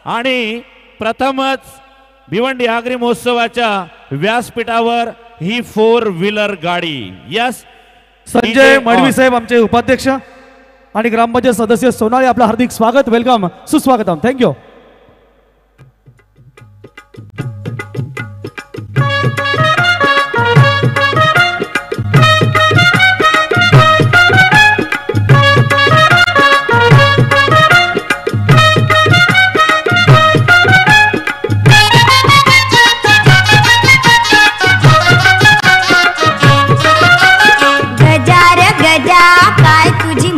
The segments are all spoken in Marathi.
आणि प्रथमच भिवंडी आगरी महोत्सवाच्या व्यासपीठावर ही 4 व्हीलर गाडी यस संजय मडवी साहेब आमचे उपाध्यक्ष आणि ग्रामपंचायत सदस्य सोनाली आपलं हार्दिक स्वागत वेलकम सुस्वागतम थँक्यू।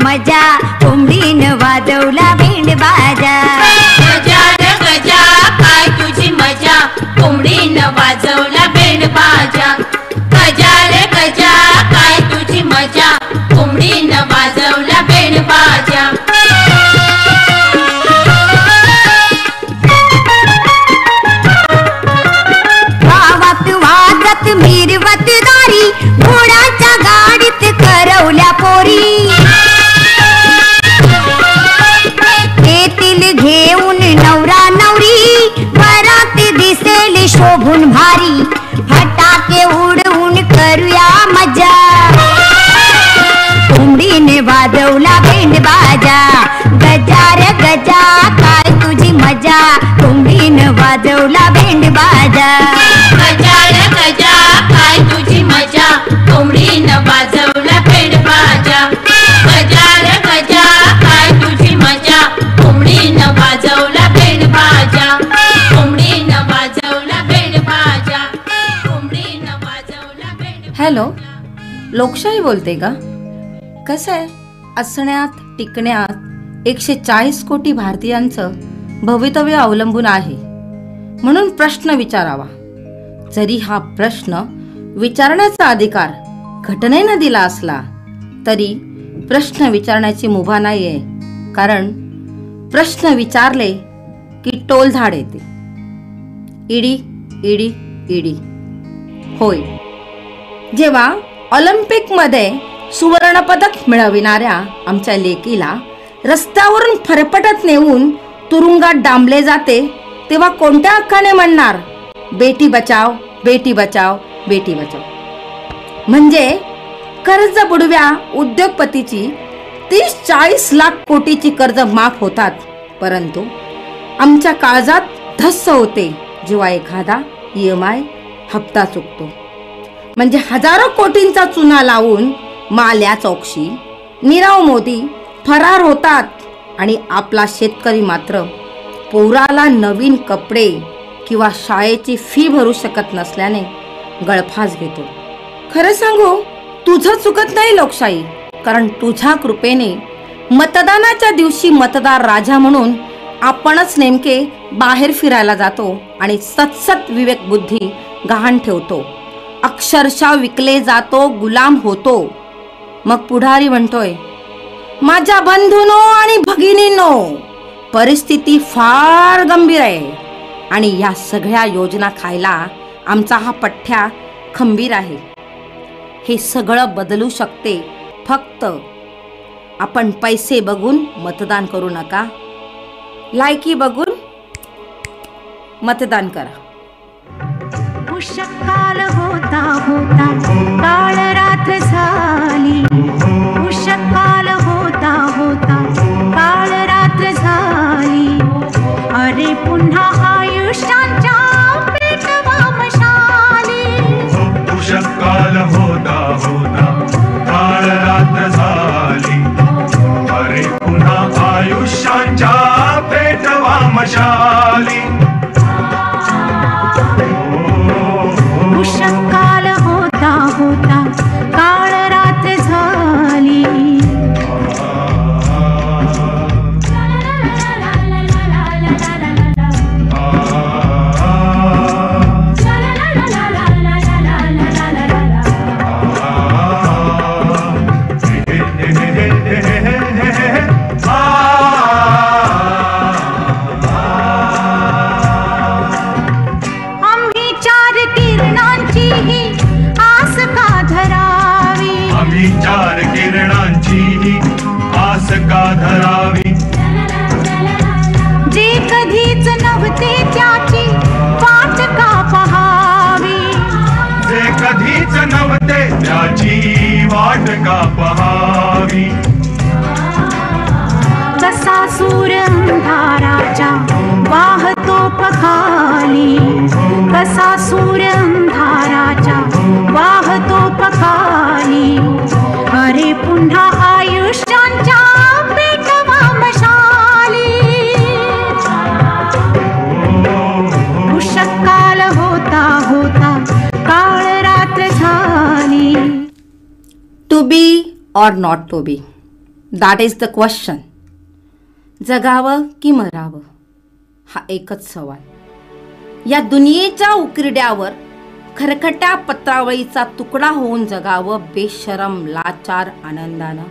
मजा कोंबडीनं वाजवला भेंड बाजा गजा रे गजा काय तुझी मजा कोंबडीनं वाजवला भेंड बाजा गजा रे गजा काय तुझी मजा कोंबडीनं वाजवला भेंड बाजा गावात वाजत मिरवत दारी घोड्याच्या गाडीत करवल्या पोरी घेऊन नवरा नवरी वरात दिसेल शोभून भारी फटाके उडवून करूया मजा कोंबडीने वाजवला भेंड बाजा गजा रे गजा काय तुझी मजा कोंबडीने वाजवला भेंड बाजा गजा रे गजा काय तुझी मजा कोंबडीनं वाजवला भेंड बाजा गजा रे गजा काय तुझी मजा कोंबडीनं वाजवला भेंड बाजा कोंबडीनं वाजवला भेंड बाजा कोंबडीनं वाजवला भेंड। हॅलो, लोकशाही बोलते का? कसं आहे, असण्यात टिकण्यात 140 कोटी भारतीयांचं भवितव्य अवलंबून आहे, म्हणून प्रश्न विचारावा। जरी हा प्रश्न विचारण्याचा अधिकार घटनेनं दिला असला तरी प्रश्न विचारण्याची मुभा नाहीये, कारण प्रश्न विचारले की टोलधाड येते। ईडी ईडी ईडी होय, जेव्हा ऑलिम्पिक मध्ये सुवर्ण पदक मिळविणाऱ्या आमच्या लेकीला रस्त्यावरून फरफटत नेऊन तुरुंगात डांबले जाते तेव्हा कोणत्या हक्काने म्हणणार बेटी बचाव बेटी बचाव बेटी बचाव? म्हणजे कर्ज बुडव्या उद्योगपतीची 30-40 लाख कोटीची कर्ज माफ होतात, परंतु आमच्या काळजात धस्स होते जेव्हा एखादा EMI हप्ता चुकतो। म्हणजे हजारो कोटींचा चुना लावून माल्या चौकशी नीरव मोदी फरार होतात आणि आपला शेतकरी मात्र पोराला नवीन कपडे किंवा शाळेची फी भरू शकत नसल्याने गळफास घेतो। खरं सांगू, तुझं चुकत नाही लोकशाही, कारण तुझ्या कृपेने मतदानाच्या दिवशी मतदार राजा म्हणून आपणच नेमके बाहेर फिरायला जातो आणि सतसत विवेक बुद्धी गहाण ठेवतो, अक्षरशः विकले जातो, गुलाम होतो। मग पुढारी म्हणतोय, माझ्या बंधूंनो आणि भगिनींनो, परिस्थिती फार गंभीर आहे आणि या सगळ्या योजना खायला आमचा हा पठ्ठ्या खंबीर आहे। हे सगळं बदलू शकते फक्त आपण पैसे बघून मतदान करू नका, लायकी बघून मतदान करा। उषकाल होता होता काळ रात्र झाली, उषकाल होता होता काळ रात्र झाली, अरे पुन्हा आयुष्यांच्या पेटवा मशाली। उषकाल होता होता काळ रात्र झाली, अरे पुन्हा आयुष्यांच्या पेटवा मशाली। उषकाल होता होता काळ रात्र झाली, चार किरणांची आस का धरावी, जे कधी वाट का पहावी. कसा सूर अंधाराच्या वाहतो पखाली, कसा सूर अंधाराच्या वाहतो पखाली. अरे पुन्हा आयुष्यांच्या पेटवा मशाली. उषकाल होता होता काळ रात्र झाली. To be or not to be, that is the question. जगावं की मरावं हा एकच सवाल. या दुनियेच्या उकिरड्यावर खरकट्या पत्रावळीचा तुकडा होऊन जगावं बेशरम लाचार आनंदानं,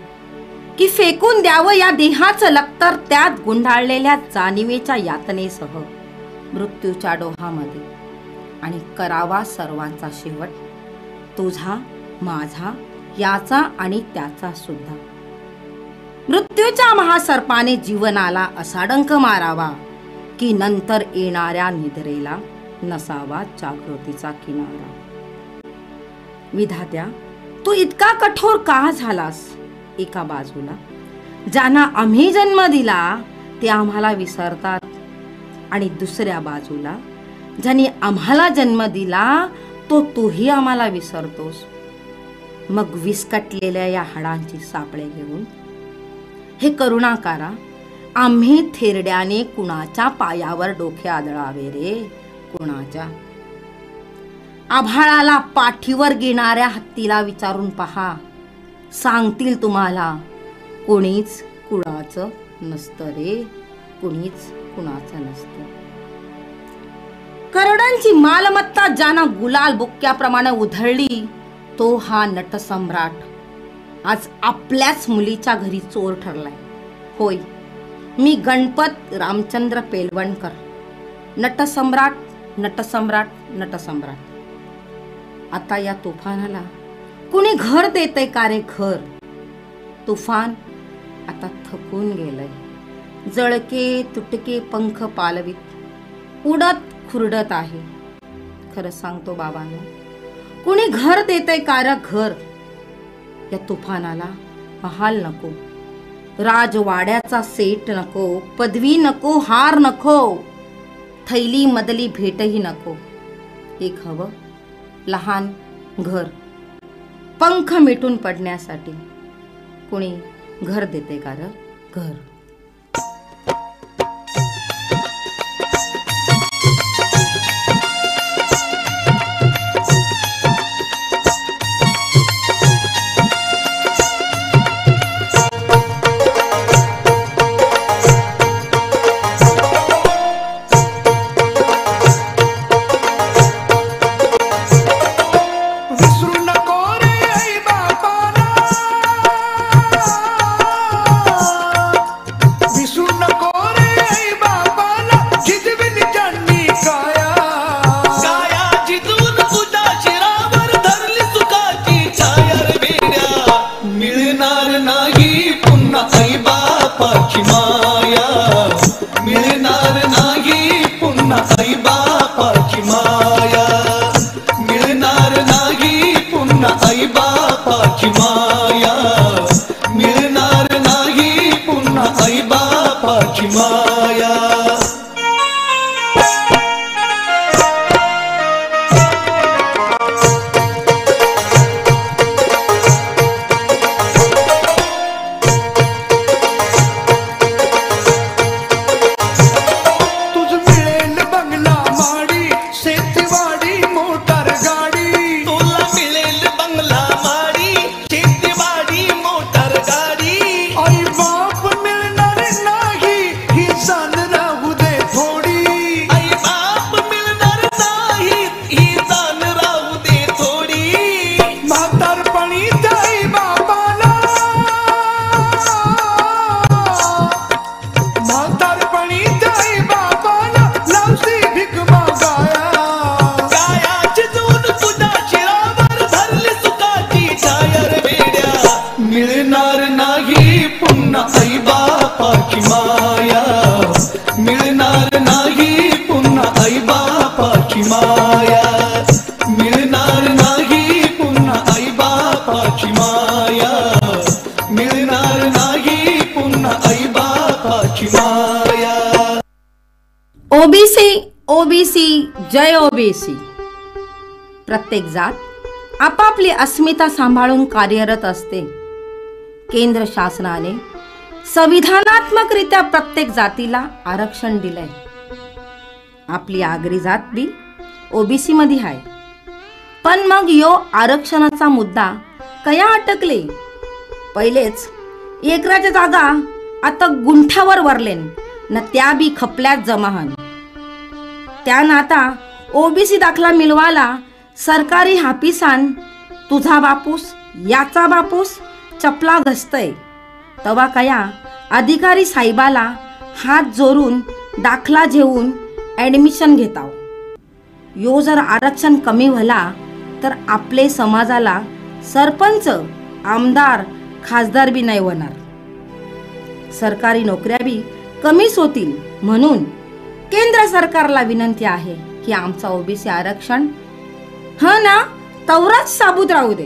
की फेकून द्यावं या देहाचं लक्तर त्यात गुंडाळलेल्या जाणीवेच्या यातनेसह मृत्यूच्या डोहामध्ये, आणि करावा सर्वांचा शेवट, तुझा माझा याचा आणि त्याचा सुद्धा. मृत्यूच्या महासर्पाने जीवनाला असा डंक मारावा की नंतर येणाऱ्या निद्रेला नसावा जागृतीचा किनारा. विधात्या, तू इतका कठोर का झालास? एका बाजूला ज्यांना आम्ही जन्म दिला ते आम्हाला विसरतात, आणि दुसऱ्या बाजूला ज्यांनी आम्हाला जन्म दिला तो तूही आम्हाला विसरतोस. मग विस्कटलेल्या या हाडांची सापळे घेऊन हे करुणाकारा, आम्ही थेरड्याने कुणाच्या पायावर डोके आदळावे रे, कुणाच्या? आभाळाला पाठीवर घेणाऱ्या हत्तीला विचारून पहा, सांगतील तुम्हाला कोणीच कुणाचं नसतं रे, कुणीच कुणाचं नसतं. करोडांची मालमत्ता ज्यांना गुलाल बुक्क्याप्रमाणे उधळली तो हा नटसम्राट आज आपल्याच मुलीच्या घरी चोर ठरलाय. होय, मी गणपत रामचंद्र पेलवणकर, नटसम्राट नटसम्राट नटसम्राट. आता या तुफानाला कुणी घर देतंय का रे घर? तुफान आता थकून गेलंय, जळके तुटके पंख पालवीत उडत खुरडत आहे. खरं सांगतो बाबांनो, कुणी घर देतंय का रे घर? या तुफानाला महाल नको, राजवाड्याचा सेट नको, पदवी नको, हार नको, थैली मदली भेटही नको. एक हवं लहान घर, पंख मिटून पडण्यासाठी. कुणी घर देते का रे घर? ओबीसी ओबीसी जय ओबीसी. प्रत्येक जात आपापली अस्मिता सांभाळून कार्यरत असते. केंद्र शासनाने संविधानात्मकरित्या प्रत्येक जातीला आरक्षण दिलंय. आपली आगरी जात बी ओबीसी मध्ये आहे. पण मग यो आरक्षणाचा मुद्दा कया अटकले. पहिलेच एकराच्या जागा आता गुंठावर वरलेन न त्या बी खपल्यात जमाहन. त्यानं आता ओबीसी दाखला मिळवाला सरकारी हापिसान तुझा बापूस याचा बापूस चपला घसतय. तवा कया अधिकारी साहेबाला हात जोडून दाखला घेऊन ॲडमिशन घेताव. यो जर आरक्षण कमी व्हाला तर आपले समाजाला सरपंच आमदार खासदार बी नाही होणार. सरकारी नोकऱ्या बी कमीच होतील. म्हणून केंद्र सरकारला विनंती आहे की आमचा ओबीसी आरक्षण ना तवराच साबूत राहू दे.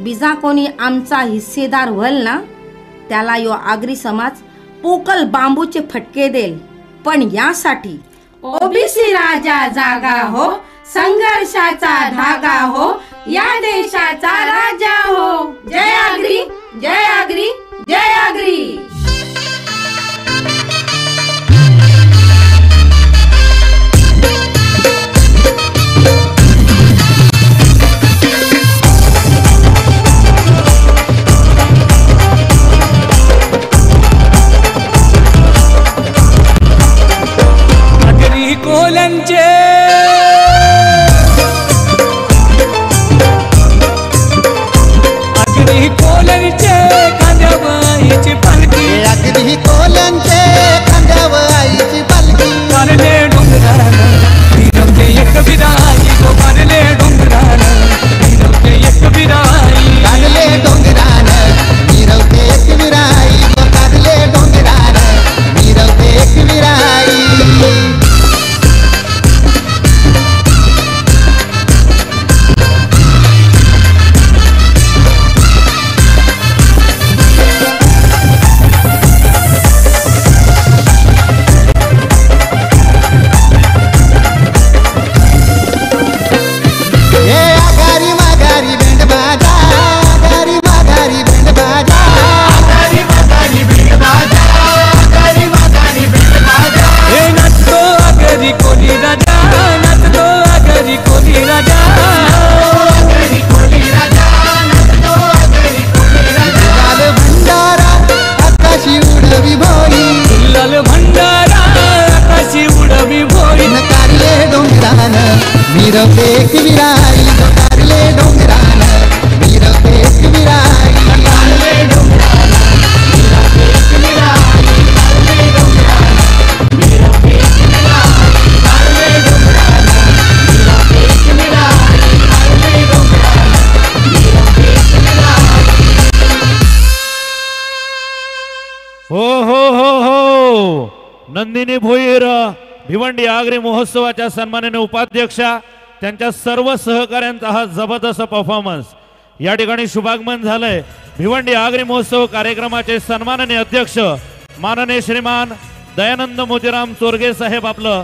बिजा कोणी आमचा हिस्सेदार व्हल ना त्याला यो आगरी समाज पोकल बांबूचे फटके देईल. पण यासाठी ओबीसी राजा जागा हो, संघर्षाचा धागा हो, या देशाचा राजा हो. जय आगरी, जय आगरी, जय आगरी. कोलंचे अगदी कोलंचे खांद्यावर आईची पालखी. अगदी कोलंचे खांद्यावर आईची पालखी. पारले डोंगरानं फिरवते एक बिराई गो. पारले डोंगरानं फिरवते एक बिराई. काढले डोंगरानं मिरवते एक विराई गो. काढले डोंगरानं मिरवते एक विराई. मिरवते एक विराई गो. काढले डोंगरानं मिरवते एक विराई. काढले डोंगरानं मिरवते एक विराई. काढले डोंगरानं मिरवते एक विराई. काढले डोंगरानं मिरवते एक विराई. काढले डोंगरानं मिरवते एक विराई. हो हो हो हो. नंदिनी भोईर भिवंडी आगरी महोत्सवाच्या सन्माननीय उपाध्यक्षा त्यांच्या सर्व सहकाऱ्यांचा हा जबरदस्त परफॉर्मन्स या ठिकाणी शुभागमन झालंय. भिवंडी आगरी महोत्सव कार्यक्रमाचे सन्माननीय अध्यक्ष माननीय श्रीमान दयानंद मोतीराम चोरगे साहेब आपलं